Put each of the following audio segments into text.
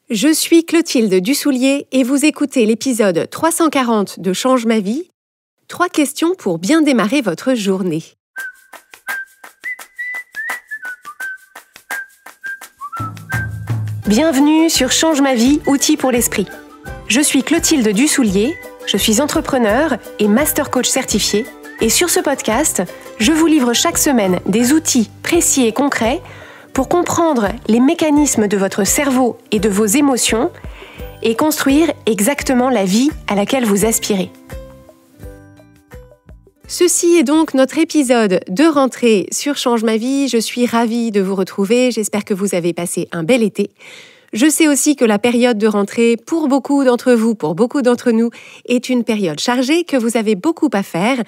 Je suis Clotilde Dussoulier et vous écoutez l'épisode 340 de Change ma vie. 3 questions pour bien démarrer votre journée. Bienvenue sur Change ma vie, outils pour l'esprit. Je suis Clotilde Dussoulier, je suis entrepreneur et master coach certifié. Et sur ce podcast, je vous livre chaque semaine des outils précis et concrets pour comprendre les mécanismes de votre cerveau et de vos émotions et construire exactement la vie à laquelle vous aspirez. Ceci est donc notre épisode de rentrée sur Change ma vie. Je suis ravie de vous retrouver. J'espère que vous avez passé un bel été. Je sais aussi que la période de rentrée, pour beaucoup d'entre vous, pour beaucoup d'entre nous, est une période chargée, que vous avez beaucoup à faire.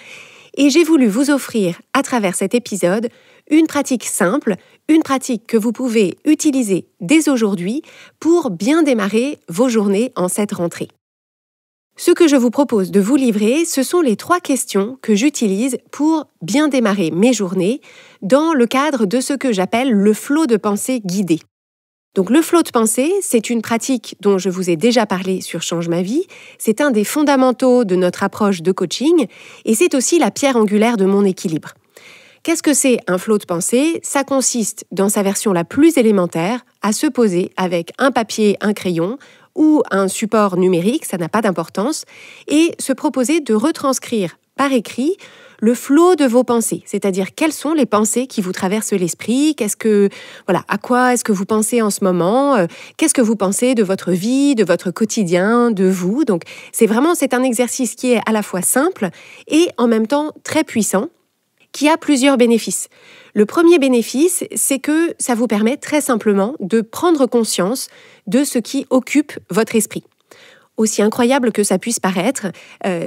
Et j'ai voulu vous offrir, à travers cet épisode, une pratique simple, une pratique que vous pouvez utiliser dès aujourd'hui pour bien démarrer vos journées en cette rentrée. Ce que je vous propose de vous livrer, ce sont les 3 questions que j'utilise pour bien démarrer mes journées dans le cadre de ce que j'appelle le flot de pensée guidé. Donc le flot de pensée, c'est une pratique dont je vous ai déjà parlé sur Change ma vie. C'est un des fondamentaux de notre approche de coaching et c'est aussi la pierre angulaire de mon équilibre. Qu'est-ce que c'est un flot de pensée ? Ça consiste, dans sa version la plus élémentaire, à se poser avec un papier, un crayon ou un support numérique, ça n'a pas d'importance, et se proposer de retranscrire par écrit le flot de vos pensées, c'est-à-dire quelles sont les pensées qui vous traversent l'esprit, à quoi est-ce que vous pensez en ce moment, qu'est-ce que vous pensez de votre vie, de votre quotidien, de vous. Donc c'est un exercice qui est à la fois simple et en même temps très puissant, qui a plusieurs bénéfices. Le premier bénéfice, c'est que ça vous permet très simplement de prendre conscience de ce qui occupe votre esprit. Aussi incroyable que ça puisse paraître,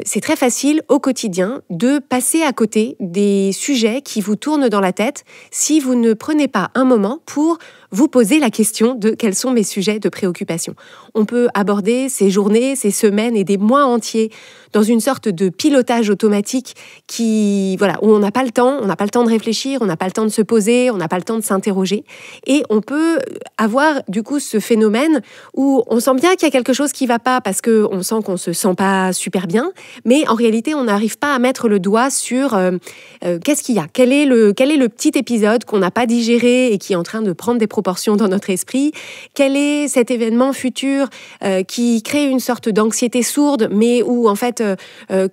c'est très facile au quotidien de passer à côté des sujets qui vous tournent dans la tête si vous ne prenez pas un moment pour vous poser la question de quels sont mes sujets de préoccupation. On peut aborder ces journées, ces semaines et des mois entiers dans une sorte de pilotage automatique où on n'a pas le temps de réfléchir, on n'a pas le temps de se poser, on n'a pas le temps de s'interroger. Et on peut avoir du coup ce phénomène où on sent bien qu'il y a quelque chose qui ne va pas parce qu'on sent qu'on ne se sent pas super bien, mais en réalité on n'arrive pas à mettre le doigt sur qu'est-ce qu'il y a, quel est le petit épisode qu'on n'a pas digéré et qui est en train de prendre des proportions dans notre esprit, quel est cet événement futur qui crée une sorte d'anxiété sourde, mais où en fait,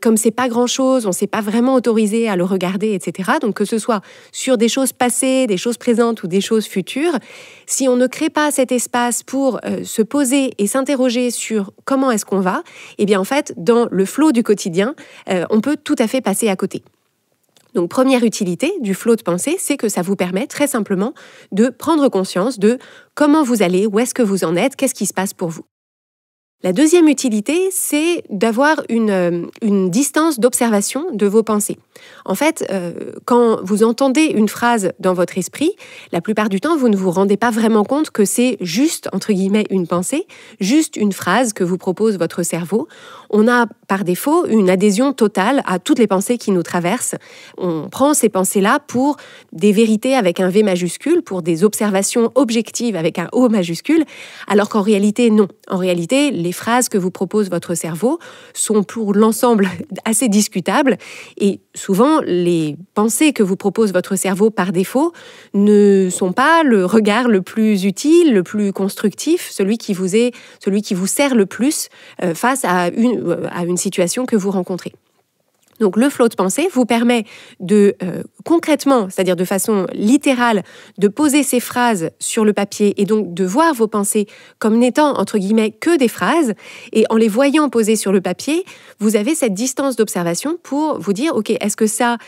comme c'est pas grand-chose, on ne s'est pas vraiment autorisé à le regarder, etc. Donc que ce soit sur des choses passées, des choses présentes ou des choses futures, si on ne crée pas cet espace pour se poser et s'interroger sur comment est-ce qu'on va, eh bien en fait, dans le flot du quotidien, on peut tout à fait passer à côté. Donc, première utilité du flot de pensée, c'est que ça vous permet très simplement de prendre conscience de comment vous allez, où est-ce que vous en êtes, qu'est-ce qui se passe pour vous. La deuxième utilité, c'est d'avoir une distance d'observation de vos pensées. En fait, quand vous entendez une phrase dans votre esprit, la plupart du temps, vous ne vous rendez pas vraiment compte que c'est juste, entre guillemets, une pensée, juste une phrase que vous propose votre cerveau. On a, par défaut, une adhésion totale à toutes les pensées qui nous traversent. On prend ces pensées-là pour des vérités avec un V majuscule, pour des observations objectives avec un O majuscule, alors qu'en réalité, non. En réalité, les phrases que vous propose votre cerveau sont pour l'ensemble assez discutables et souvent les pensées que vous propose votre cerveau par défaut ne sont pas le regard le plus utile, le plus constructif, celui qui vous sert le plus face à une situation que vous rencontrez. Donc le flot de pensée vous permet de concrètement, c'est-à-dire de façon littérale, de poser ces phrases sur le papier et donc de voir vos pensées comme n'étant entre guillemets que des phrases. Et en les voyant posées sur le papier, vous avez cette distance d'observation pour vous dire, ok, est-ce que ça,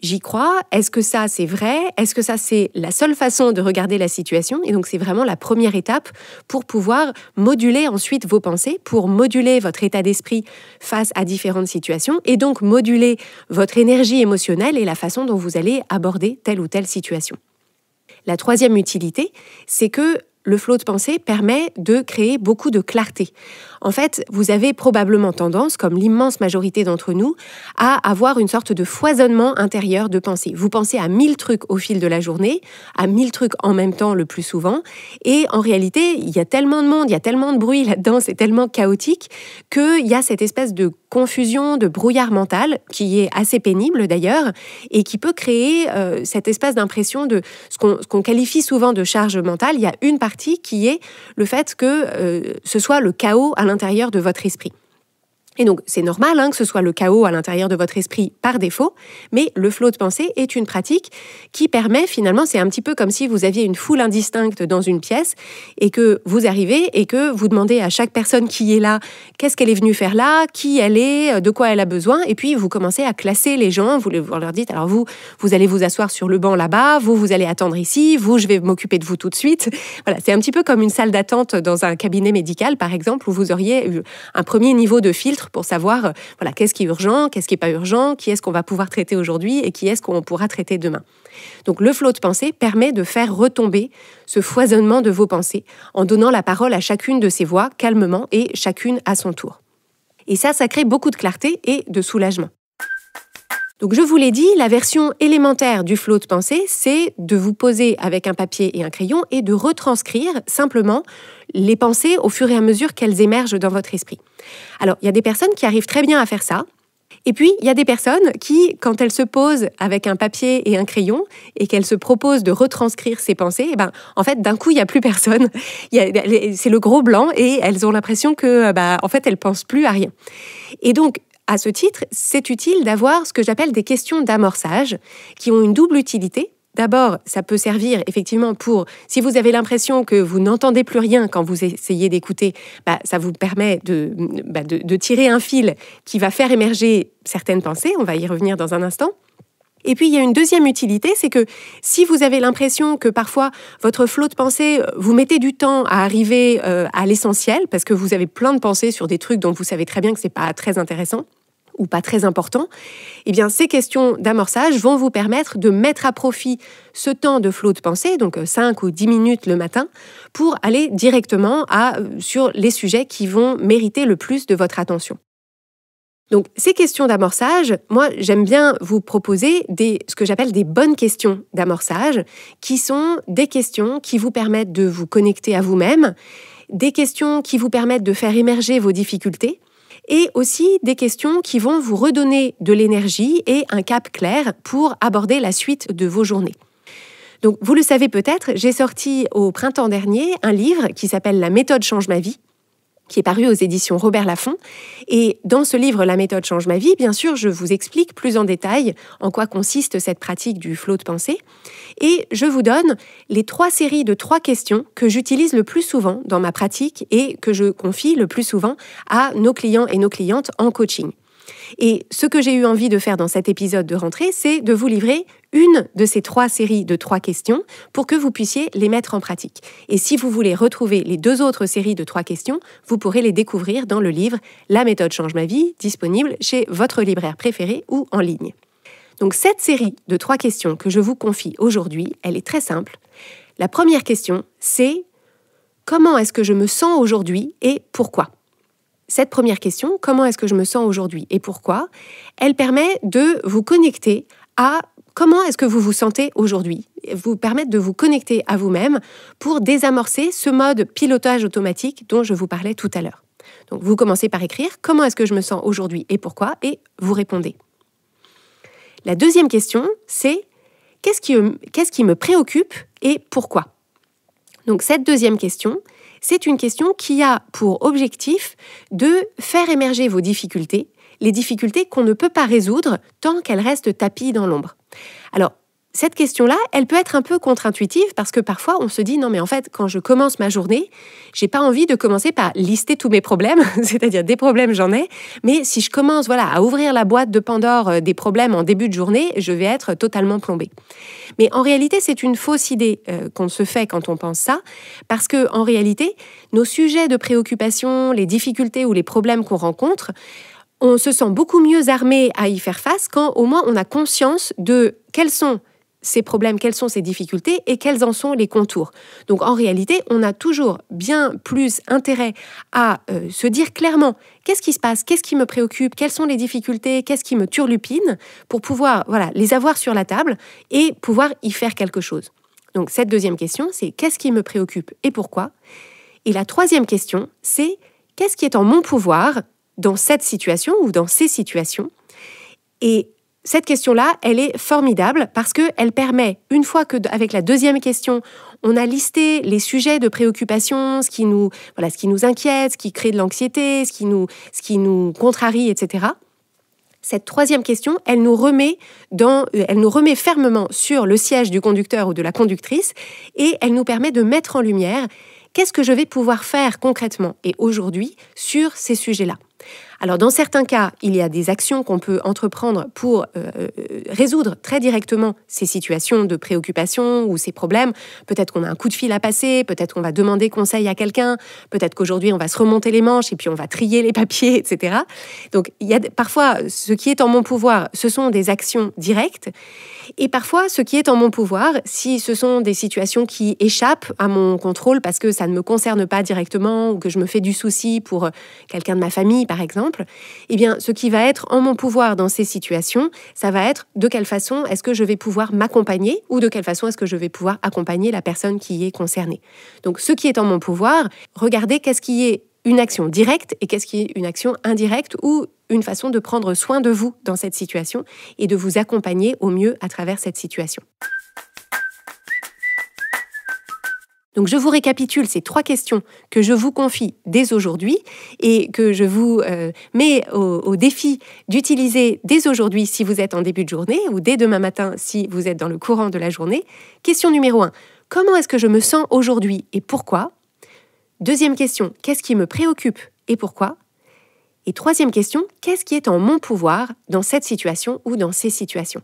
j'y crois? Est-ce que ça, c'est vrai? Est-ce que ça, c'est la seule façon de regarder la situation? Et donc, c'est vraiment la première étape pour pouvoir moduler ensuite vos pensées, pour moduler votre état d'esprit face à différentes situations et donc moduler votre énergie émotionnelle et la façon dont vous allez aborder telle ou telle situation. La troisième utilité, c'est que le flot de pensée permet de créer beaucoup de clarté. En fait, vous avez probablement tendance, comme l'immense majorité d'entre nous, à avoir une sorte de foisonnement intérieur de pensée. Vous pensez à 1000 trucs au fil de la journée, à 1000 trucs en même temps le plus souvent, et en réalité, il y a tellement de monde, il y a tellement de bruit là-dedans, c'est tellement chaotique qu'il y a cette espèce de confusion, de brouillard mental, qui est assez pénible d'ailleurs, et qui peut créer cette espèce d'impression de ce qu'on qualifie souvent de charge mentale. Il y a une partie qui est le fait que ce soit le chaos à l'intérieur de votre esprit. Et donc, c'est normal que ce soit le chaos à l'intérieur de votre esprit par défaut, mais le flot de pensée est une pratique qui permet finalement, c'est un petit peu comme si vous aviez une foule indistincte dans une pièce et que vous arrivez et que vous demandez à chaque personne qui est là, qu'est-ce qu'elle est venue faire là, qui elle est, de quoi elle a besoin, et puis vous commencez à classer les gens, vous leur dites, alors vous allez vous asseoir sur le banc là-bas, vous allez attendre ici, je vais m'occuper de vous tout de suite. Voilà, c'est un petit peu comme une salle d'attente dans un cabinet médical, par exemple, où vous auriez eu un premier niveau de filtre pour savoir qu'est-ce qui est urgent, qu'est-ce qui n'est pas urgent, qui est-ce qu'on va pouvoir traiter aujourd'hui et qui est-ce qu'on pourra traiter demain. Donc le flot de pensée permet de faire retomber ce foisonnement de vos pensées en donnant la parole à chacune de ces voix calmement et chacune à son tour. Et ça crée beaucoup de clarté et de soulagement. Donc je vous l'ai dit, la version élémentaire du flot de pensée, c'est de vous poser avec un papier et un crayon et de retranscrire simplement les pensées au fur et à mesure qu'elles émergent dans votre esprit. Alors, il y a des personnes qui arrivent très bien à faire ça. Et puis, il y a des personnes qui, quand elles se posent avec un papier et un crayon et qu'elles se proposent de retranscrire ces pensées, en fait, d'un coup, il n'y a plus personne. C'est le gros blanc et elles ont l'impression que, en fait, elles ne pensent plus à rien. Et donc, à ce titre, c'est utile d'avoir ce que j'appelle des questions d'amorçage qui ont une double utilité. D'abord, ça peut servir effectivement pour, si vous avez l'impression que vous n'entendez plus rien quand vous essayez d'écouter, ça vous permet de tirer un fil qui va faire émerger certaines pensées, on va y revenir dans un instant. Et puis, il y a une deuxième utilité, c'est que si vous avez l'impression que parfois votre flot de pensée, vous mettez du temps à arriver à l'essentiel, parce que vous avez plein de pensées sur des trucs dont vous savez très bien que ce n'est pas très intéressant, ou pas très important, eh bien, ces questions d'amorçage vont vous permettre de mettre à profit ce temps de flot de pensée, donc 5 ou 10 minutes le matin, pour aller directement sur les sujets qui vont mériter le plus de votre attention. Donc, ces questions d'amorçage, moi, j'aime bien vous proposer ce que j'appelle des bonnes questions d'amorçage, qui sont des questions qui vous permettent de vous connecter à vous-même, des questions qui vous permettent de faire émerger vos difficultés, et aussi des questions qui vont vous redonner de l'énergie et un cap clair pour aborder la suite de vos journées. Donc, vous le savez peut-être, j'ai sorti au printemps dernier un livre qui s'appelle « La méthode change ma vie », qui est paru aux éditions Robert Laffont. Et dans ce livre « La méthode change ma vie », bien sûr, je vous explique plus en détail en quoi consiste cette pratique du flot de pensée. Et je vous donne les 3 séries de 3 questions que j'utilise le plus souvent dans ma pratique et que je confie le plus souvent à nos clients et nos clientes en coaching. Et ce que j'ai eu envie de faire dans cet épisode de rentrée, c'est de vous livrer une de ces 3 séries de 3 questions pour que vous puissiez les mettre en pratique. Et si vous voulez retrouver les 2 autres séries de 3 questions, vous pourrez les découvrir dans le livre « La méthode change ma vie », disponible chez votre libraire préféré ou en ligne. Donc cette série de 3 questions que je vous confie aujourd'hui, elle est très simple. La première question, c'est « Comment est-ce que je me sens aujourd'hui et pourquoi ?» Cette première question, comment est-ce que je me sens aujourd'hui et pourquoi, elle permet de vous connecter à comment est-ce que vous vous sentez aujourd'hui, vous permettre de vous connecter à vous-même pour désamorcer ce mode pilotage automatique dont je vous parlais tout à l'heure. Donc vous commencez par écrire comment est-ce que je me sens aujourd'hui et pourquoi et vous répondez. La deuxième question, c'est qu'est-ce qui me préoccupe et pourquoi ? Donc cette deuxième question, c'est une question qui a pour objectif de faire émerger vos difficultés, les difficultés qu'on ne peut pas résoudre tant qu'elles restent tapies dans l'ombre. Alors, cette question-là, elle peut être un peu contre-intuitive parce que parfois on se dit non mais en fait quand je commence ma journée, j'ai pas envie de commencer par lister tous mes problèmes, c'est-à-dire des problèmes j'en ai, mais si je commence à ouvrir la boîte de Pandore des problèmes en début de journée, je vais être totalement plombée. Mais en réalité, c'est une fausse idée qu'on se fait quand on pense ça, parce que en réalité, nos sujets de préoccupation, les difficultés ou les problèmes qu'on rencontre, on se sent beaucoup mieux armé à y faire face quand au moins on a conscience de quels sont ces problèmes, quelles sont ces difficultés et quels en sont les contours. Donc en réalité, on a toujours bien plus intérêt à se dire clairement qu'est-ce qui se passe, qu'est-ce qui me préoccupe, quelles sont les difficultés, qu'est-ce qui me turlupine, pour pouvoir les avoir sur la table et pouvoir y faire quelque chose. Donc cette deuxième question, c'est qu'est-ce qui me préoccupe et pourquoi? Et la troisième question, c'est qu'est-ce qui est en mon pouvoir dans cette situation ou dans ces situations? Et cette question-là, elle est formidable parce qu'elle permet, une fois qu'avec la deuxième question, on a listé les sujets de préoccupation, ce qui nous inquiète, ce qui crée de l'anxiété, ce qui nous contrarie, etc. Cette troisième question, elle nous remet fermement sur le siège du conducteur ou de la conductrice et elle nous permet de mettre en lumière qu'est-ce que je vais pouvoir faire concrètement et aujourd'hui sur ces sujets-là. Alors dans certains cas, il y a des actions qu'on peut entreprendre pour résoudre très directement ces situations de préoccupation ou ces problèmes. Peut-être qu'on a un coup de fil à passer, peut-être qu'on va demander conseil à quelqu'un, peut-être qu'aujourd'hui on va se remonter les manches et puis on va trier les papiers, etc. Donc il y a parfois ce qui est en mon pouvoir, ce sont des actions directes. Et parfois, ce qui est en mon pouvoir, si ce sont des situations qui échappent à mon contrôle parce que ça ne me concerne pas directement ou que je me fais du souci pour quelqu'un de ma famille, par exemple, eh bien, ce qui va être en mon pouvoir dans ces situations, ça va être de quelle façon est-ce que je vais pouvoir m'accompagner ou de quelle façon est-ce que je vais pouvoir accompagner la personne qui est concernée. Donc, ce qui est en mon pouvoir, regardez qu'est-ce qui est une action directe et qu'est-ce qui est une action indirecte ou une façon de prendre soin de vous dans cette situation et de vous accompagner au mieux à travers cette situation. Donc je vous récapitule ces 3 questions que je vous confie dès aujourd'hui et que je vous mets au défi d'utiliser dès aujourd'hui si vous êtes en début de journée ou dès demain matin si vous êtes dans le courant de la journée. Question numéro 1, comment est-ce que je me sens aujourd'hui et pourquoi? Deuxième question, qu'est-ce qui me préoccupe et pourquoi? Et troisième question, qu'est-ce qui est en mon pouvoir dans cette situation ou dans ces situations?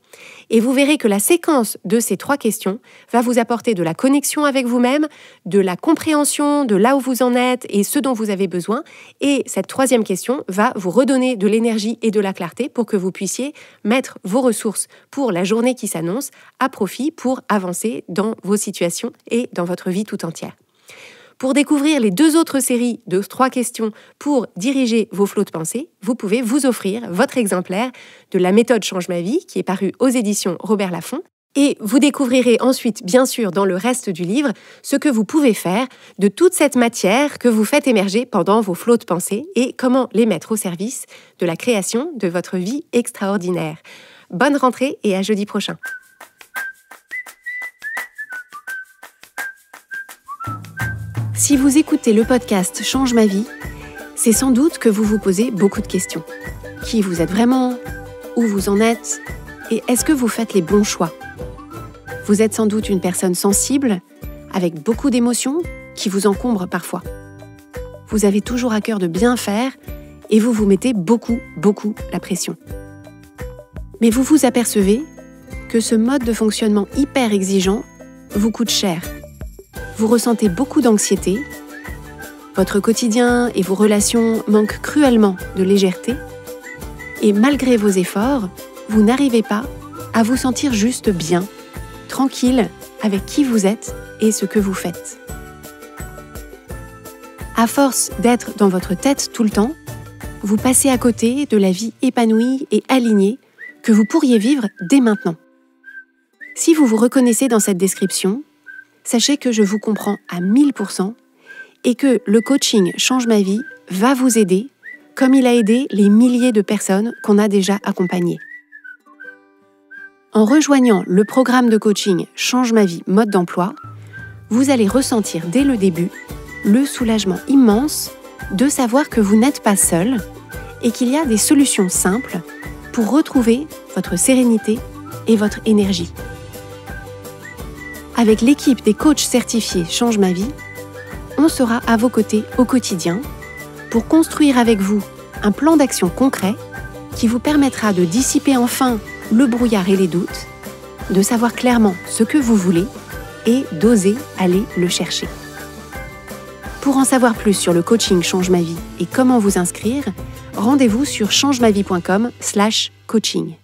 Et vous verrez que la séquence de ces 3 questions va vous apporter de la connexion avec vous-même, de la compréhension de là où vous en êtes et ce dont vous avez besoin. Et cette troisième question va vous redonner de l'énergie et de la clarté pour que vous puissiez mettre vos ressources pour la journée qui s'annonce à profit pour avancer dans vos situations et dans votre vie tout entière. Pour découvrir les 2 autres séries de 3 questions pour diriger vos flots de pensée, vous pouvez vous offrir votre exemplaire de la méthode Change ma vie qui est paru aux éditions Robert Laffont. Et vous découvrirez ensuite, bien sûr, dans le reste du livre, ce que vous pouvez faire de toute cette matière que vous faites émerger pendant vos flots de pensée et comment les mettre au service de la création de votre vie extraordinaire. Bonne rentrée et à jeudi prochain. Si vous écoutez le podcast Change ma vie, c'est sans doute que vous vous posez beaucoup de questions. Qui vous êtes vraiment? Où vous en êtes? Et est-ce que vous faites les bons choix? Vous êtes sans doute une personne sensible, avec beaucoup d'émotions, qui vous encombrent parfois. Vous avez toujours à cœur de bien faire et vous vous mettez beaucoup la pression. Mais vous vous apercevez que ce mode de fonctionnement hyper exigeant vous coûte cher. Vous ressentez beaucoup d'anxiété, votre quotidien et vos relations manquent cruellement de légèreté, et malgré vos efforts, vous n'arrivez pas à vous sentir juste bien, tranquille avec qui vous êtes et ce que vous faites. À force d'être dans votre tête tout le temps, vous passez à côté de la vie épanouie et alignée que vous pourriez vivre dès maintenant. Si vous vous reconnaissez dans cette description, sachez que je vous comprends à 1000% et que le coaching Change ma vie va vous aider comme il a aidé les milliers de personnes qu'on a déjà accompagnées. En rejoignant le programme de coaching Change ma vie mode d'emploi, vous allez ressentir dès le début le soulagement immense de savoir que vous n'êtes pas seul et qu'il y a des solutions simples pour retrouver votre sérénité et votre énergie. Avec l'équipe des coachs certifiés Change ma vie, on sera à vos côtés au quotidien pour construire avec vous un plan d'action concret qui vous permettra de dissiper enfin le brouillard et les doutes, de savoir clairement ce que vous voulez et d'oser aller le chercher. Pour en savoir plus sur le coaching Change ma vie et comment vous inscrire, rendez-vous sur changemavie.com/coaching.